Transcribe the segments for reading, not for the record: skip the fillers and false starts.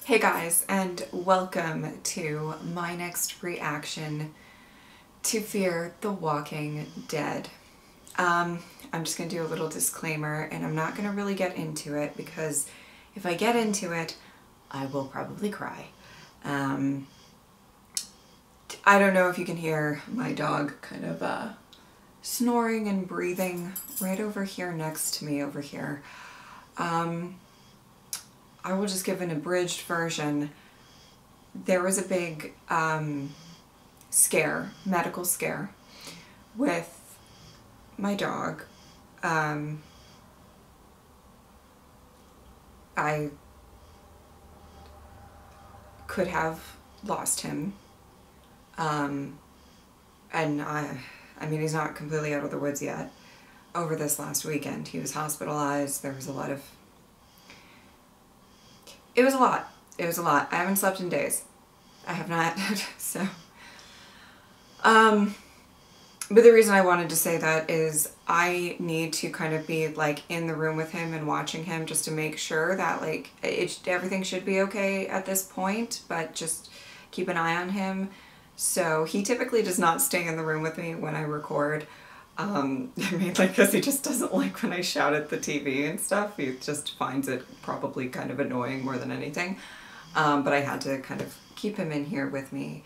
Hey guys, and welcome to my next reaction to Fear the Walking Dead. I'm just going to do a little disclaimer, and I'm not going to really get into it because if I get into it, I will probably cry. I don't know if you can hear my dog kind of snoring and breathing right over here next to me over here. I will just give an abridged version. There was a big medical scare with my dog. I could have lost him. And I mean, he's not completely out of the woods yet. Over this last weekend, he was hospitalized. There was a lot of... It was a lot. It was a lot. I haven't slept in days. I have not. So, but the reason I wanted to say that is I need to kind of be like in the room with him and watching him just to make sure that like everything should be okay at this point, but just keep an eye on him. So he typically does not stay in the room with me when I record. I mean, like, because he just doesn't like when I shout at the TV and stuff. He just finds it probably kind of annoying more than anything. But I had to kind of keep him in here with me.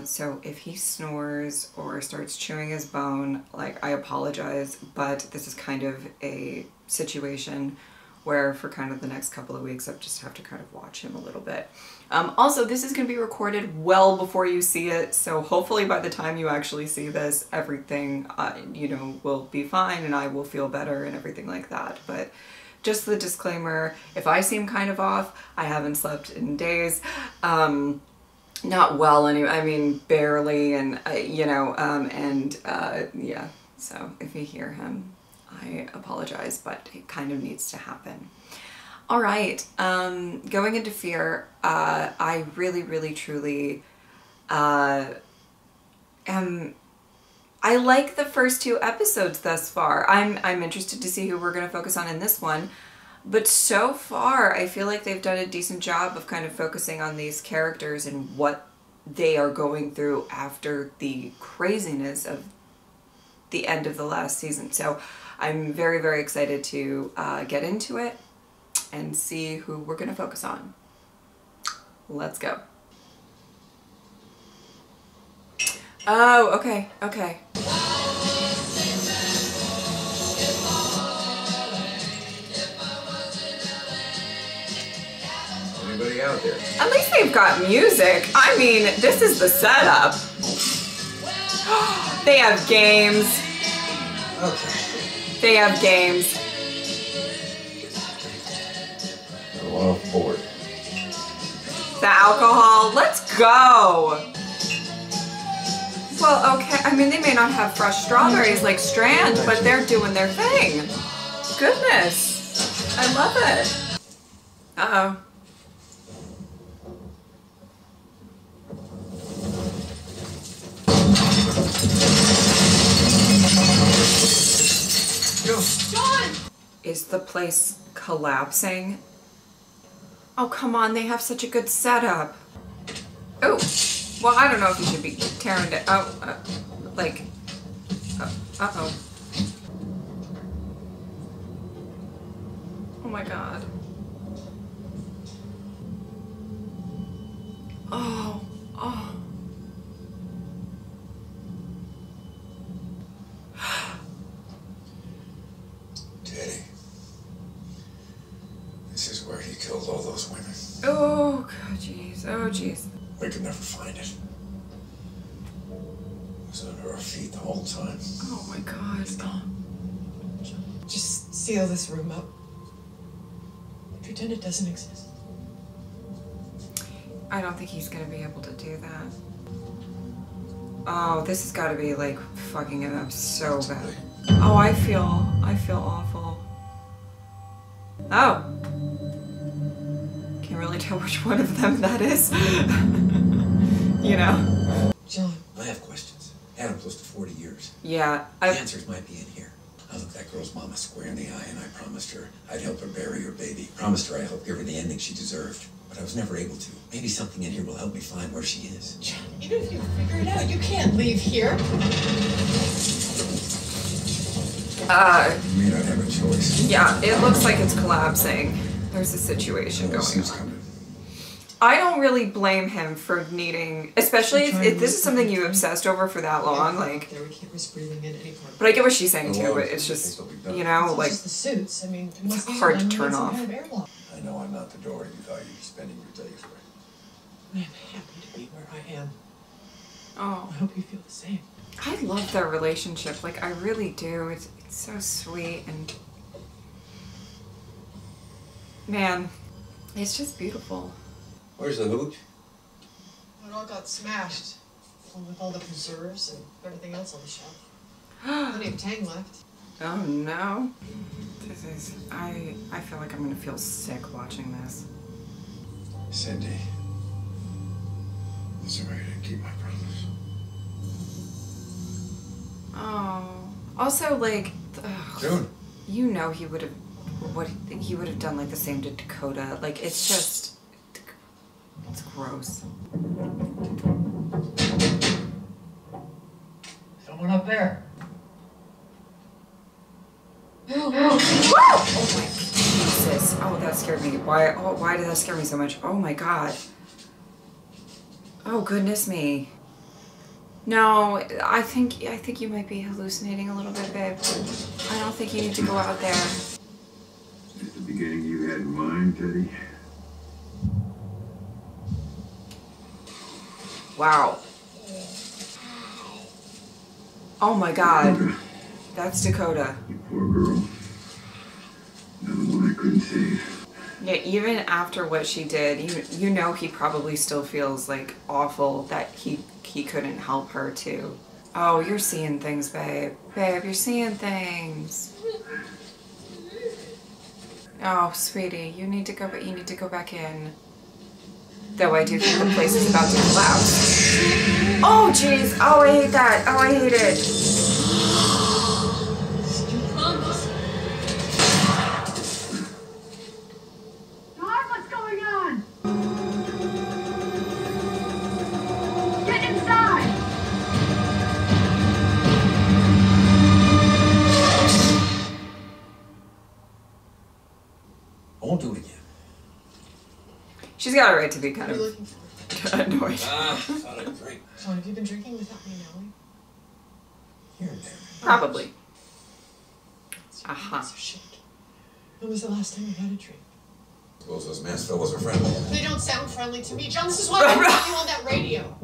So if he snores or starts chewing his bone, like, I apologize, but this is kind of a situation where for kind of the next couple of weeks I just have to kind of watch him a little bit. Also, this is going to be recorded well before you see it, so hopefully by the time you actually see this, everything, you know, will be fine and I will feel better and everything like that. But just the disclaimer, if I seem kind of off, I haven't slept in days. Not well anyway, I mean, barely, and, you know, yeah, so if you hear him, I apologize, but it kind of needs to happen. All right, going into Fear, I really, truly I like the first two episodes thus far. I'm interested to see who we're going to focus on in this one, but so far I feel like they've done a decent job of kind of focusing on these characters and what they are going through after the craziness of the end of the last season. So I'm very excited to get into it and see who we're going to focus on. Let's go. Oh, okay. Anybody out there? At least they've got music. I mean, this is the setup. They have games. Okay. They have games. One off board. The alcohol. Let's go. Well, okay. I mean, they may not have fresh strawberries like Strand, but they're doing their thing. Goodness. I love it. Uh-oh. John! Is the place collapsing? Oh, come on, they have such a good setup. Oh, well, I don't know if you should be tearing it. Oh, like, uh-oh. Oh my God. Oh. Teddy. This is where he killed all those women. Oh, God, jeez. Oh, jeez. We could never find it. It was under our feet the whole time. Oh, my God. It's gone. Just seal this room up. Pretend it doesn't exist. I don't think he's gonna be able to do that. Oh, this has got to be like fucking him up so bad. Oh, I feel awful. Oh. Can't really tell which one of them that is. You know. John. I have questions. Had him close to 40 years. Yeah. The answers might be in here. I looked that girl's mama square in the eye and I promised her I'd help her bury her baby. Promised her I'd help give her the ending she deserved. but I was never able to. Maybe something in here will help me find where she is. John, even if you figure it out, you can't leave here. You may not have a choice. Yeah, it looks like it's collapsing. There's a situation going on. I don't really blame him for needing, especially if this is something you obsessed over for that long, like. There, we can't risk breathing in any part. But I get what she's saying too, but it's just, you know, like, It's just the suits. I mean, it must be hard to done turn with some off. kind of airlock. I know I'm not the door you thought you'd be spending your days with. I'm happy to be where I am. oh. I hope you feel the same. I love their relationship, like, I really do. It's so sweet and. Man, it's just beautiful. Where's the hooch? It all got smashed, along with all the preserves and everything else on the shelf. Plenty of Tang left. Oh no. This is, I feel like I'm gonna feel sick watching this. Cindy. I'm sorry I didn't keep my promise. Oh. Also, like, June. you know he would have, he would have done like the same to Dakota. Like, it's just, it's gross. Someone up there. Oh my Jesus. Oh, that scared me. Why did that scare me so much? Oh my God. Oh goodness me. No, I think you might be hallucinating a little bit, babe. I don't think you need to go out there. Is this the beginning you had in mind, Teddy? Wow. Oh my God. That's Dakota. You poor girl. Another one I couldn't save. Yeah, even after what she did, you know he probably still feels like awful that he couldn't help her too. Oh, you're seeing things, babe. Babe, you're seeing things. Oh, sweetie, you need to go back in. Though I do think the place is about to collapse. Oh, jeez. Oh, I hate that. Oh, I hate it. I won't do it again. She's got a right to be kind What are you of looking for? annoyed. Thought I'd drink. Sean, have you been drinking without me knowing? Here and there. Probably. Piece of shit. When was the last time you had a drink? Suppose those masked fellows are friendly. They don't sound friendly to me. John, this is why I'm putting you on that radio.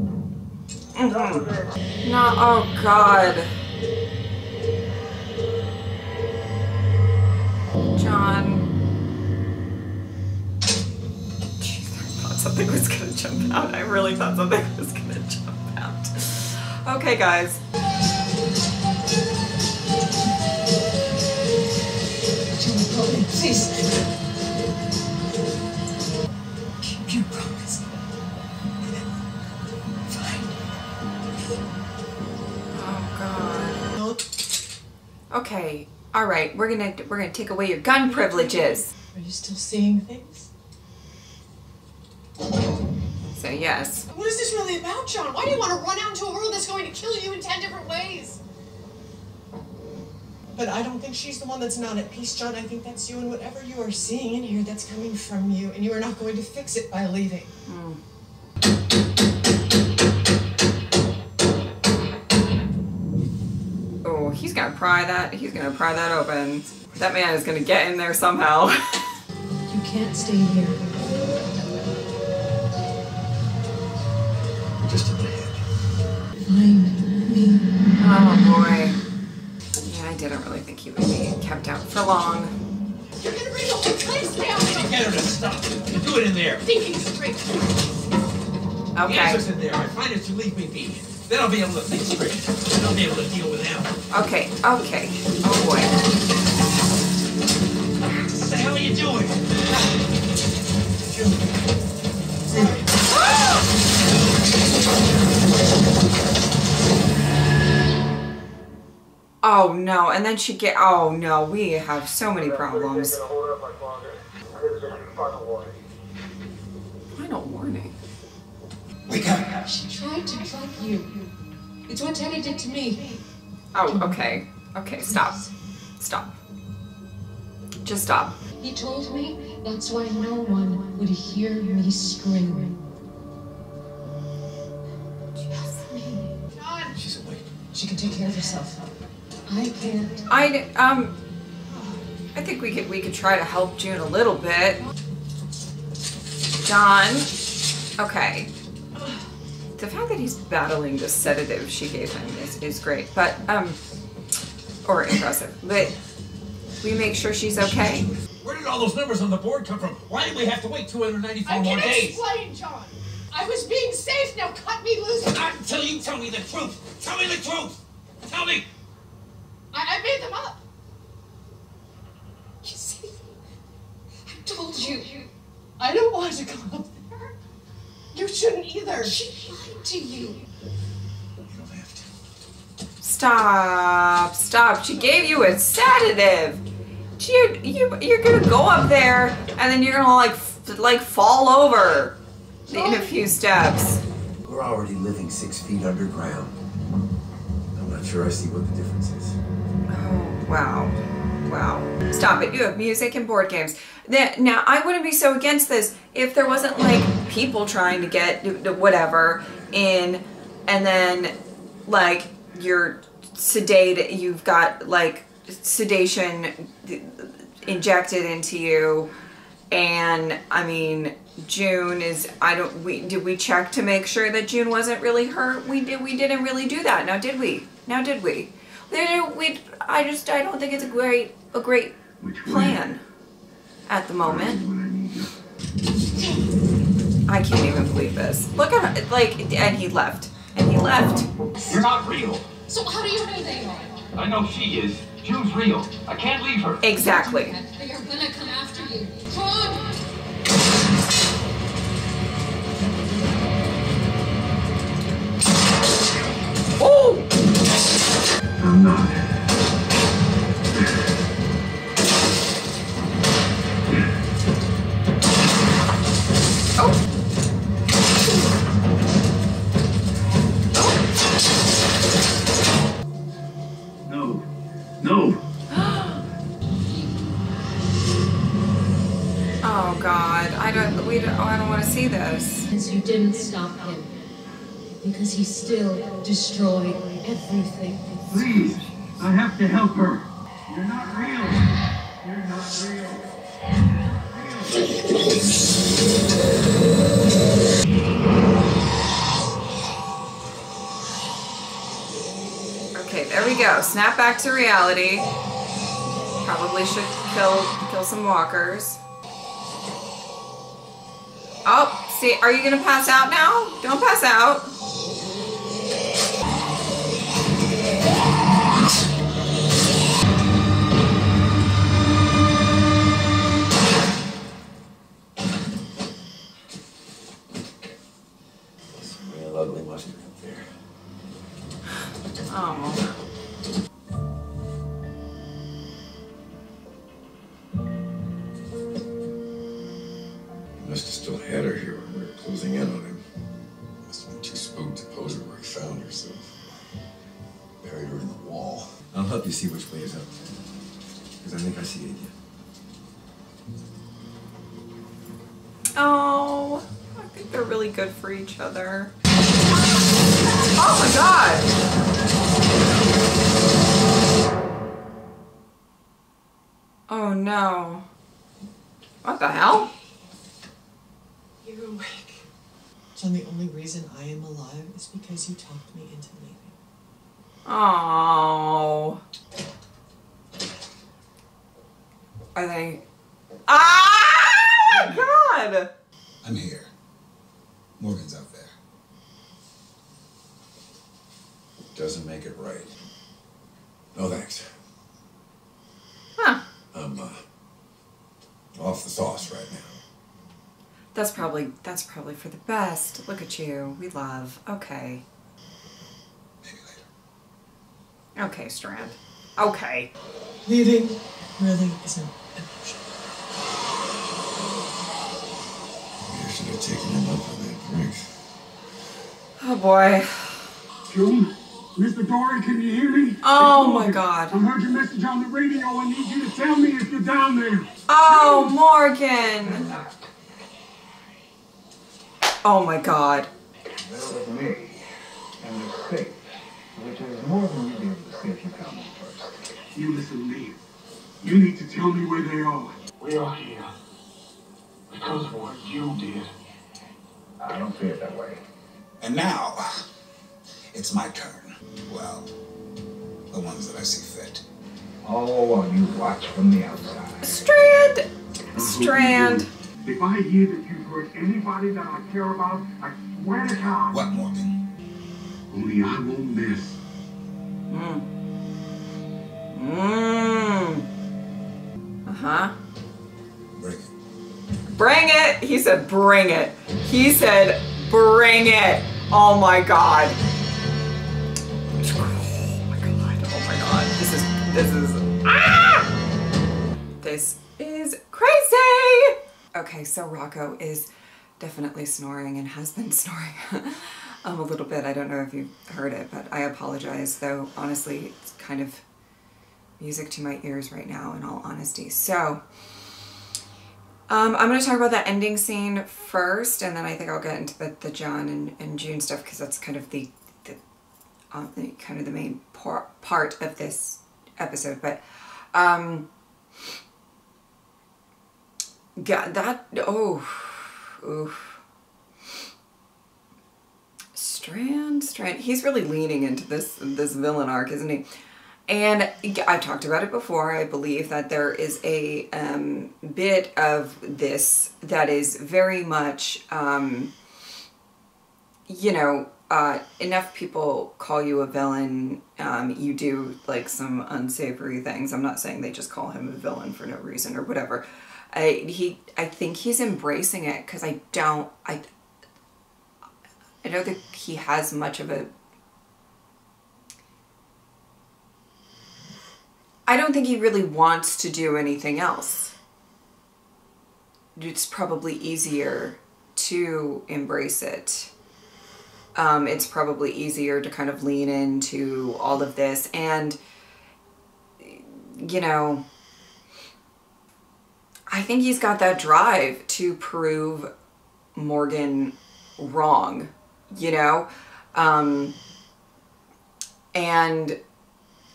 No, oh God. John. Jeez, I thought something was gonna jump out. I really thought something was gonna jump out. Okay, guys. John, help me, please. Keep your promise. Fine. Oh God. Okay. All right. We're gonna take away your gun privileges. Are you still seeing things? So yes. What is this really about, John? Why do you want to run out into a world that's going to kill you in 10 different ways? But I don't think she's the one that's not at peace, John. I think that's you, and whatever you are seeing in here, that's coming from you, and you are not going to fix it by leaving. Oh, he's gonna pry that open. That man is gonna get in there somehow. You can't stay here. You're just in my head. Find me. Oh boy. Yeah, I didn't really think he would be kept out for long. You're gonna bring the whole place down. Get her to stop. You do it in there. Thinking straight. The Okay. answer's in there. I find it to leave me be. Then I'll be able to think straight. Then I'll be able to deal with them. Okay. Okay. Oh boy. What the hell are you doing? Oh no, and then oh no, we have so many problems. Final warning. Wake up! She tried to drug you. It's what Teddy did to me. Oh, okay. Okay, stop. Stop. Just stop. He told me that's why no one would hear me scream. Just me. John! She's awake. She can take care of herself. I can't. I think we could try to help June a little bit. John. Okay. The fact that he's battling the sedative she gave him is great, but or impressive. But we make sure she's okay. Where did all those numbers on the board come from? Why did we have to wait 294 I more can days? explain, John. I was being safe. Now cut me loose. Not until you tell me the truth. Tell me the truth. Tell me. I made them up. You see, I told you. I don't want to go up there. You shouldn't either. She lied to you. You don't have to. Stop. Stop. She gave you a sedative. You're gonna go up there and then you're gonna like fall over in a few steps. We're already living 6 feet underground. I'm not sure I see what the difference is. Oh, wow. Wow. Stop it. You have music and board games. Now, I wouldn't be so against this if there wasn't, like, people trying to get whatever in, and then, like, you're sedated, you've got, like, sedation injected into you, and, I mean, June is, did we check to make sure that June wasn't really hurt? We didn't really do that. Now, did we? I don't think it's a great plan at the moment. I can't even believe this. Look at her, like, and he left. You're not real. So how do you know they are? I know she is. June's real. I can't leave her. Exactly. They are gonna come after you. John! Oh! I'm not. No. No. Oh God, I don't want to see this. Because you didn't stop him. Because he still destroyed everything. Please. I have to help her. You're not real. You're not real. Okay, there we go. Snap back to reality. Probably should kill some walkers. Oh, see, are you gonna pass out now? Don't pass out. Some real ugly mustard up there. Oh. Must have still had her here when we were closing in on him. Must have been too spooked to pose her where he found her, so buried her in the wall. I'll help you see which way is up. Because I think I see it again. Oh, I think they're really good for each other. Oh my God. Oh no. What the hell? You're awake. John, the only reason I am alive is because you talked me into leaving. Oh. Are they? Ah! Oh my God! I'm here. Morgan's out there. Doesn't make it right. No thanks. Huh. I'm off the sauce right now. That's probably for the best. Look at you. We love. Okay. Maybe later. Okay, Strand. Okay. Leaving really isn't an option. Maybe I should have have taken him up on that drink. Oh boy. June? Mr. Dory, can you hear me? Oh my God. I heard your message on the radio. I need you to tell me if you're down there. Oh, Morgan. Oh my God. Well, with me, and it's safe, which is more than you'll be able to see if you come in first. You listen to me. You need to tell me where they are. We are here because of what you did. I don't feel that way. And now, it's my turn. Well, the ones that I see fit. Oh, you watch from the outside. Strand. Strand. If I hear that you've hurt anybody that I care about, I swear to God. What, Morgan? Only I won't miss. Uh-huh. Bring it. Bring it. He said, bring it. He said, bring it. Oh my God. Oh my God. Oh my God. This is crazy. Okay, so Rocco is definitely snoring and has been snoring a little bit. I don't know if you've heard it, but I apologize, though honestly it's kind of music to my ears right now, in all honesty. So I'm going to talk about that ending scene first, and then I think I'll get into the John and June stuff, because that's kind of the main part of this episode. But yeah, that, Strand, he's really leaning into this villain arc, isn't he? And I've talked about it before. I believe that there is a bit of this that is very much, you know, enough people call you a villain, you do like some unsavory things. I'm not saying they just call him a villain for no reason or whatever. I think he's embracing it, because I don't think he has much of a, I don't think he really wants to do anything else. It's probably easier to embrace it. It's probably easier to kind of lean into all of this, and you know, I think he's got that drive to prove Morgan wrong, you know? And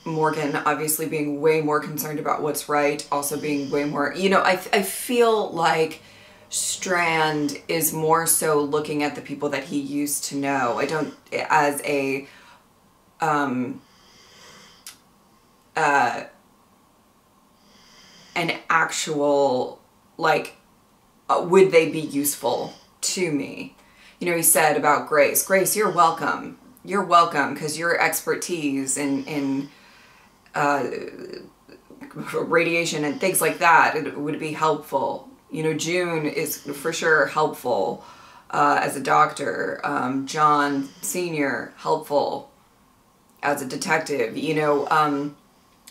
Morgan obviously being way more concerned about what's right, also being way more, you know, I feel like Strand is more so looking at the people that he used to know. I don't, as a, an actual, like, would they be useful to me? You know, he said about Grace, you're welcome. You're welcome, because your expertise in radiation and things like that, it would be helpful. You know, June is for sure helpful as a doctor. John Sr., helpful as a detective. You know,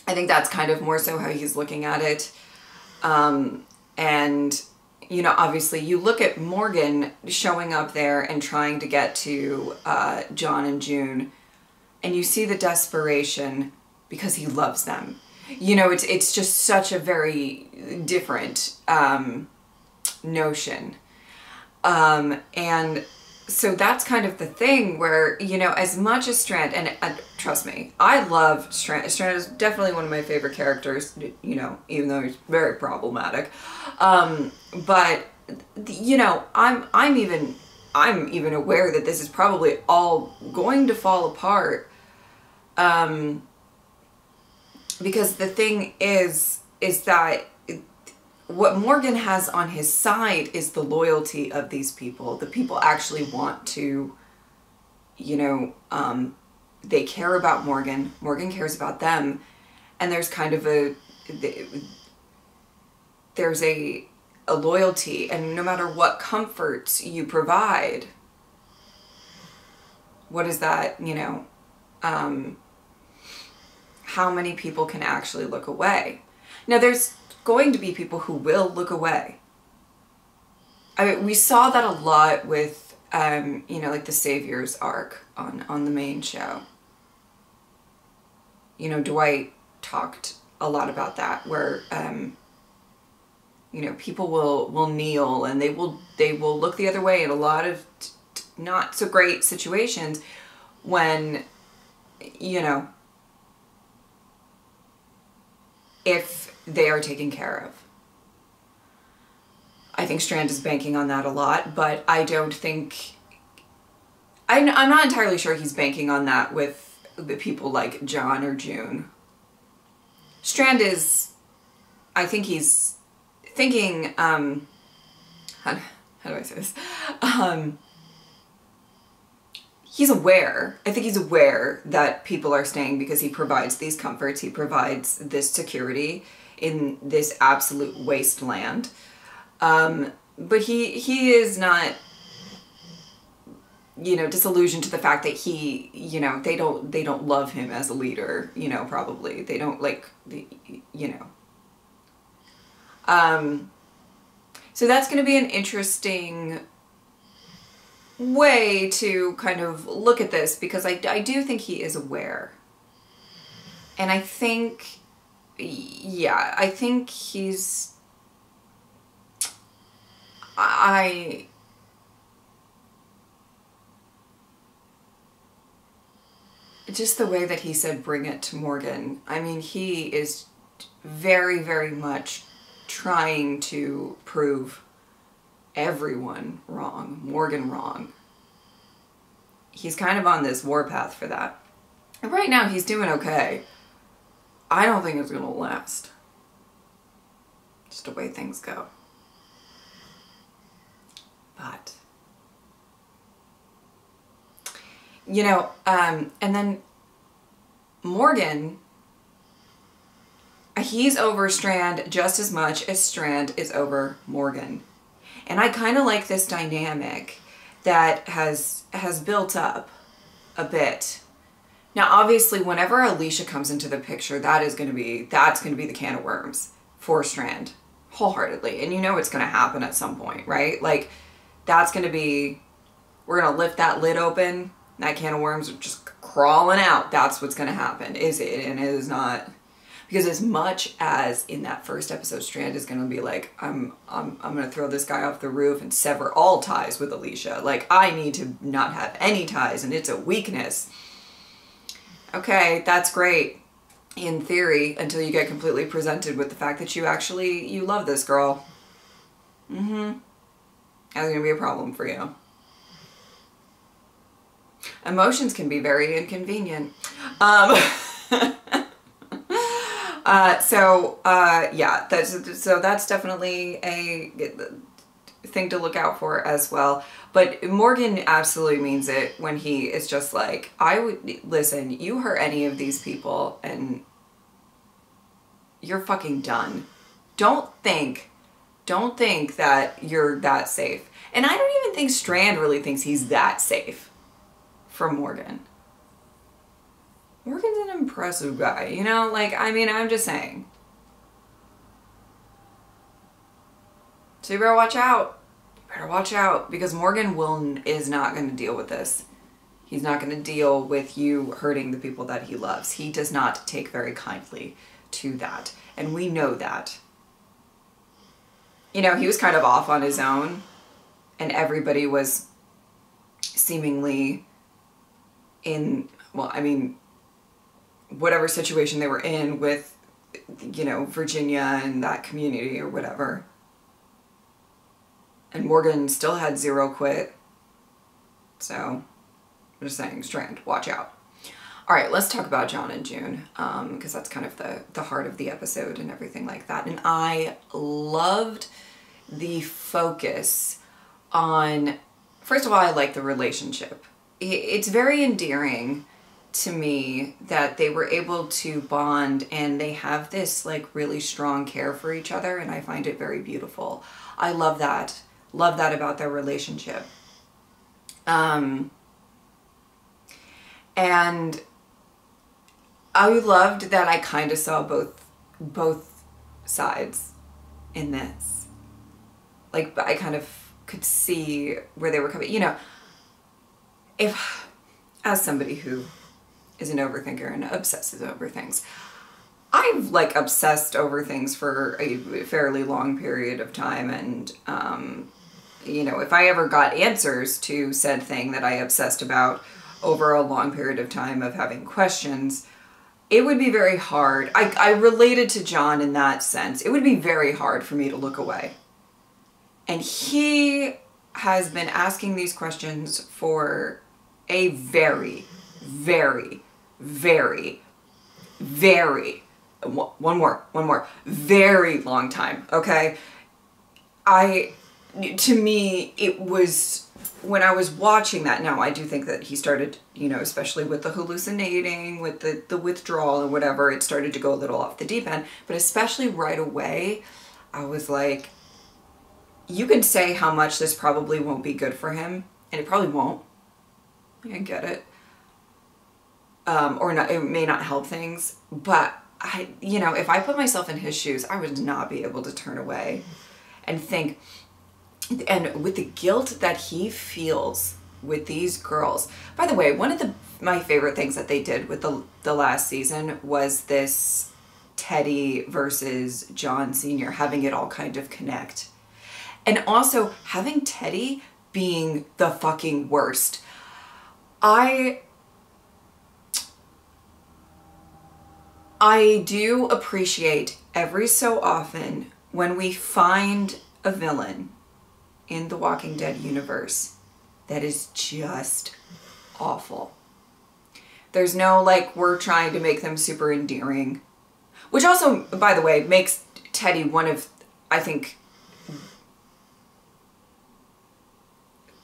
I think that's kind of more so how he's looking at it. And, you know, obviously you look at Morgan showing up there and trying to get to John and June, and you see the desperation because he loves them. You know, it's just such a very different notion. And so that's kind of the thing where, you know, as much as Strand, and trust me, I love Strand. Strand is definitely one of my favorite characters, you know, even though he's very problematic. But, you know, I'm even aware that this is probably all going to fall apart. Because the thing is that what Morgan has on his side is the loyalty of these people. The people actually want to, you know, they care about Morgan. Morgan cares about them. And there's kind of there's a loyalty, and no matter what comforts you provide, what is that, you know, how many people can actually look away? Now, there's going to be people who will look away. I mean, we saw that a lot with, you know, like the Savior's arc on the main show. You know, Dwight talked a lot about that, where, you know, people will kneel and they will look the other way in a lot of not so great situations when, you know, if they are taken care of. I think Strand is banking on that a lot, but I don't think... I'm not entirely sure he's banking on that with the people like John or June. Strand is... I think he's thinking... how do I say this? He's aware. I think he's aware that people are staying because he provides these comforts. He provides this security in this absolute wasteland. But he is not, you know, disillusioned to the fact that he, you know, they don't love him as a leader, you know, probably. They don't like, you know. So that's going to be an interesting way to kind of look at this, because I do think he is aware. And I think, yeah, I think he's... just the way that he said bring it to Morgan, I mean, he is very, very much trying to prove everyone wrong, Morgan wrong. He's kind of on this warpath for that. And right now he's doing okay. I don't think it's gonna last. Just the way things go. But, you know, and then Morgan, he's over Strand just as much as Strand is over Morgan. And I kind of like this dynamic that has built up a bit. Now, obviously, whenever Alicia comes into the picture, that's going to be the can of worms for Strand, wholeheartedly. And you know it's going to happen at some point, right? Like, that's going to be, we're going to lift that lid open, that can of worms are just crawling out. That's what's going to happen, is it? And it is not, because as much as in that first episode, Strand is going to be like, I'm going to throw this guy off the roof and sever all ties with Alicia. Like, I need to not have any ties, and it's a weakness. Okay, that's great in theory until you get completely presented with the fact that you love this girl. That's going to be a problem for you. Emotions can be very inconvenient. Yeah, that's definitely a thing to look out for as well. But Morgan absolutely means it when he is just like, listen, you hurt any of these people and you're fucking done. Don't think that you're that safe. And I don't even think Strand really thinks he's that safe from Morgan. Morgan's an impressive guy, you know? Like, I mean, I'm just saying. So you better watch out. You better watch out, because Morgan is not going to deal with this. He's not going to deal with you hurting the people that he loves. He does not take very kindly to that. And we know that. You know, he was kind of off on his own, and everybody was seemingly in, well, I mean, whatever situation they were in with, you know, Virginia and that community or whatever. And Morgan still had zero quit. So, I'm just saying, Strand, watch out. All right, let's talk about John and June, because that's kind of the heart of the episode and everything like that. And I loved the focus on, first of all, I like the relationship. It's very endearing to me that they were able to bond and they have this like really strong care for each other, and I find it very beautiful. I love that. Love that about their relationship. And I loved that I kind of saw both sides in this. Like, I kind of could see where they were coming. You know, if, as somebody who is an overthinker and obsesses over things, I've like obsessed over things for a fairly long period of time, and you know, if I ever got answers to said thing that I obsessed about over a long period of time of having questions, it would be very hard. I related to John in that sense. It would be very hard for me to look away. And he has been asking these questions for a very, very, very, very, one more, very long time, okay? To me, it was, when I was watching that, now I do think that he started, you know, especially with the hallucinating, with the withdrawal and whatever, it started to go a little off the deep end, but especially right away, I was like, you can say how much this probably won't be good for him, and it probably won't. I get it. Or not, it may not help things, but you know, if I put myself in his shoes, I would not be able to turn away and think, and with the guilt that he feels with these girls. By the way, one of my favorite things that they did with the last season was this Teddy versus John Sr., having it all kind of connect. And also having Teddy being the fucking worst. I do appreciate every so often when we find a villain in the Walking Dead universe that is just awful. There's no like, we're trying to make them super endearing, which also, by the way, makes Teddy one of, I think,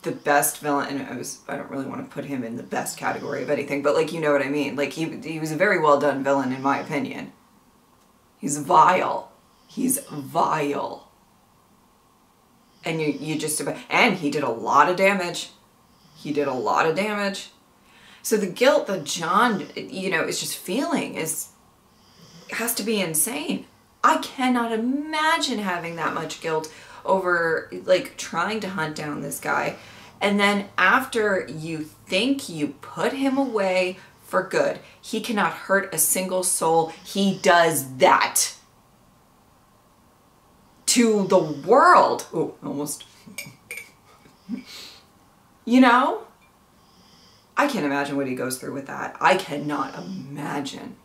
the best villain. And I don't really want to put him in the best category of anything, but like, you know what I mean? Like he was a very well done villain in my opinion. He's vile. He's vile. And you just about, and he did a lot of damage. He did a lot of damage. So the guilt that John, you know, is just feeling has to be insane. I cannot imagine having that much guilt over like trying to hunt down this guy. And then after you think you put him away for good, he cannot hurt a single soul. He does that to the world. Oh, almost. You know? I can't imagine what he goes through with that. I cannot imagine.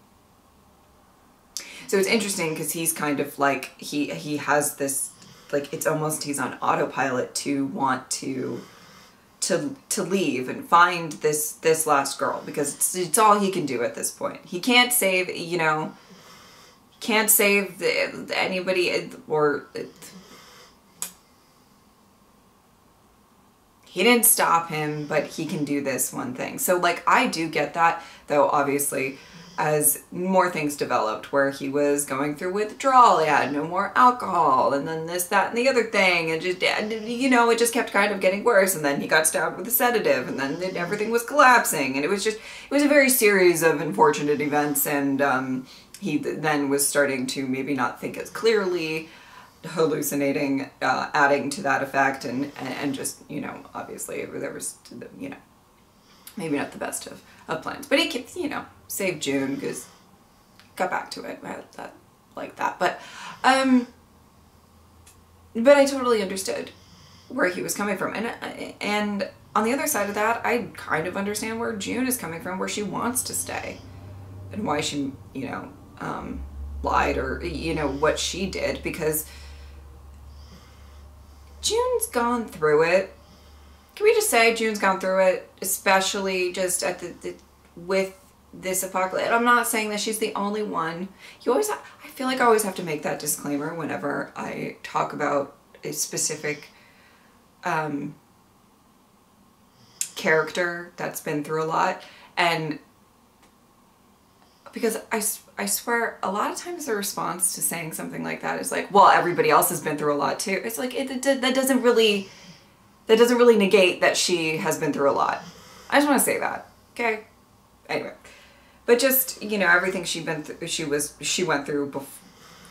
So it's interesting because he's kind of like, he has this, like, it's almost he's on autopilot to want to leave and find this last girl, because it's all he can do at this point. He can't save, you know, can't save anybody, or he didn't stop him, but he can do this one thing. So like, I do get that, though obviously as more things developed where he was going through withdrawal, he had no more alcohol, and then this, that, and the other thing, and just, you know, it just kept kind of getting worse, and then he got stabbed with a sedative, and then everything was collapsing, and it was a very series of unfortunate events, and he then was starting to maybe not think as clearly, hallucinating, adding to that effect, and just, you know, obviously there was, you know, maybe not the best of plans, but he kept, you know, saved June, because got back to it, like that, but I totally understood where he was coming from, and on the other side of that, I kind of understand where June is coming from, where she wants to stay, and why she, you know, lied, or, you know, what she did, because June's gone through it. Can we just say June's gone through it, especially just at with this apocalypse? I'm not saying that she's the only one. I feel like I always have to make that disclaimer whenever I talk about a specific character that's been through a lot, and because I swear a lot of times the response to saying something like that is like, well, everybody else has been through a lot too. It's like, that doesn't really negate that she has been through a lot. I just want to say that, okay? Anyway, but just, you know, everything she went through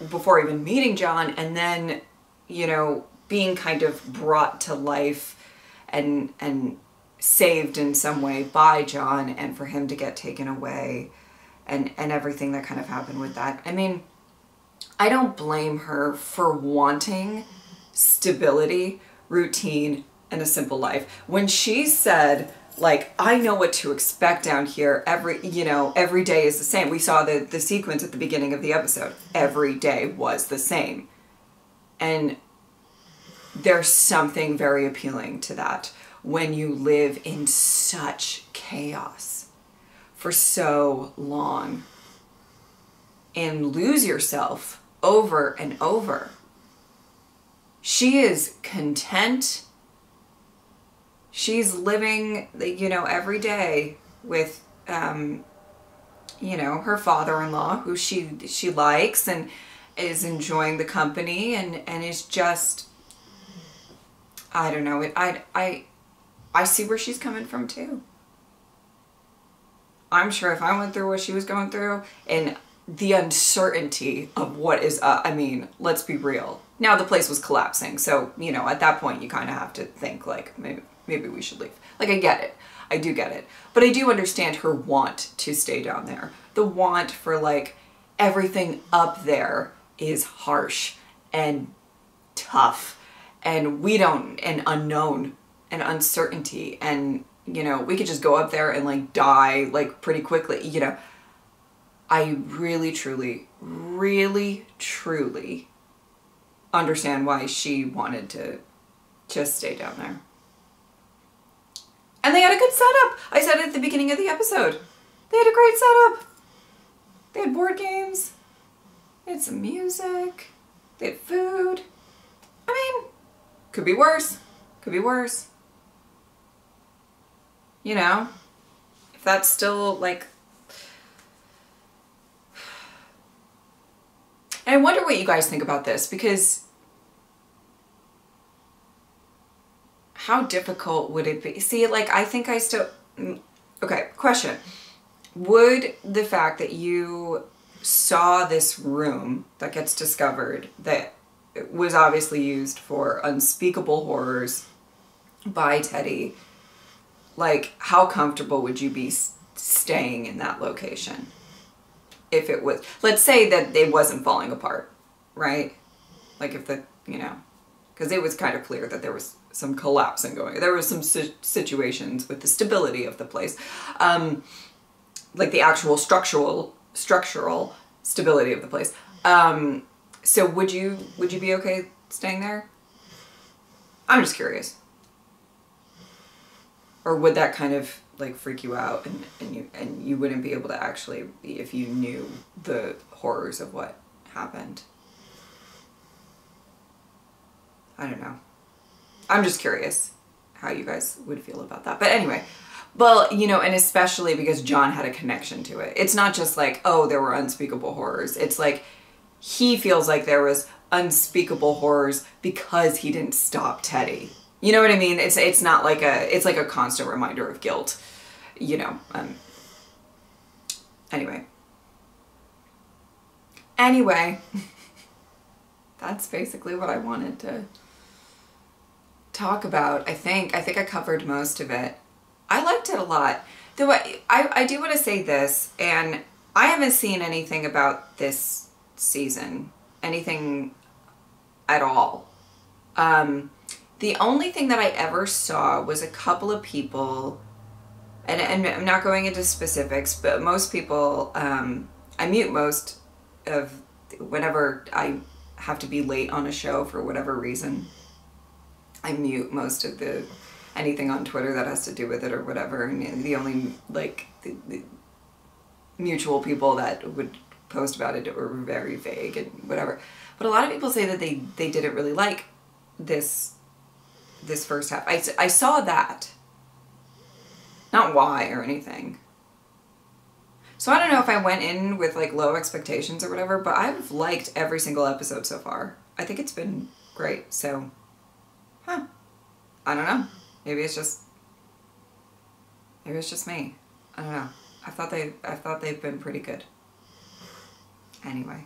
before even meeting John, and then, you know, being kind of brought to life and saved in some way by John, and for him to get taken away and everything that kind of happened with that. I mean, I don't blame her for wanting stability, routine, and a simple life. When she said, like, I know what to expect down here, every day is the same. We saw the sequence at the beginning of the episode. Every day was the same. And there's something very appealing to that when you live in such chaos for so long and lose yourself over and over. She is content. She's living, every day with, her father-in-law, who she likes and is enjoying the company and is just, I don't know, I see where she's coming from too. I'm sure if I went through what she was going through and the uncertainty of what is up, I mean, let's be real. Now the place was collapsing, so, at that point you kind of have to think like, maybe we should leave. Like, I get it. I do get it. But I do understand her want to stay down there. The want for, like, everything up there is harsh and tough and and unknown and uncertainty, and we could just go up there and like die like pretty quickly. I really truly understand why she wanted to just stay down there. And they had a good setup. I said it at the beginning of the episode. They had a great setup. They had board games. They had some music. They had food. I mean, could be worse. Could be worse. If that's still like... And I wonder what you guys think about this, because how difficult would it be? See, like, I think I still... Okay, question. Would the fact that you saw this room that gets discovered that was obviously used for unspeakable horrors by Teddy, like, how comfortable would you be staying in that location? If it was, let's say that it wasn't falling apart, right? Like if because it was kind of clear that there was some collapsing going. There was some situations with the stability of the place, like the actual structural stability of the place. So would you be okay staying there? I'm just curious. Or would that kind of like freak you out and you wouldn't be able to actually, if you knew the horrors of what happened? I don't know. I'm just curious how you guys would feel about that. But anyway, well, and especially because John had a connection to it. It's not just like, oh, there were unspeakable horrors. It's like he feels like there was unspeakable horrors because he didn't stop Teddy. You know what I mean? It's not like it's like a constant reminder of guilt, Anyway, that's basically what I wanted to talk about. I think I covered most of it. I liked it a lot. Though I do want to say this, and I haven't seen anything about this season, anything at all. The only thing that I ever saw was a couple of people, and I'm not going into specifics, but most people, I mute most of, whenever I have to be late on a show for whatever reason, I mute most of anything on Twitter that has to do with it or whatever, and the only, like, the mutual people that would post about it were very vague and whatever. But a lot of people say that they didn't really like this first half. I saw that. Not why or anything. So I don't know if I went in with like low expectations or whatever, but I've liked every single episode so far. I think it's been great. So, I don't know. Maybe it's just me. I don't know. I thought they've been pretty good. Anyway.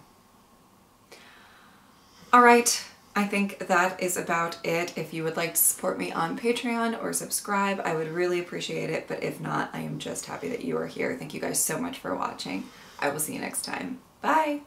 All right. I think that is about it. If you would like to support me on Patreon or subscribe, I would really appreciate it. But if not, I am just happy that you are here. Thank you guys so much for watching. I will see you next time. Bye!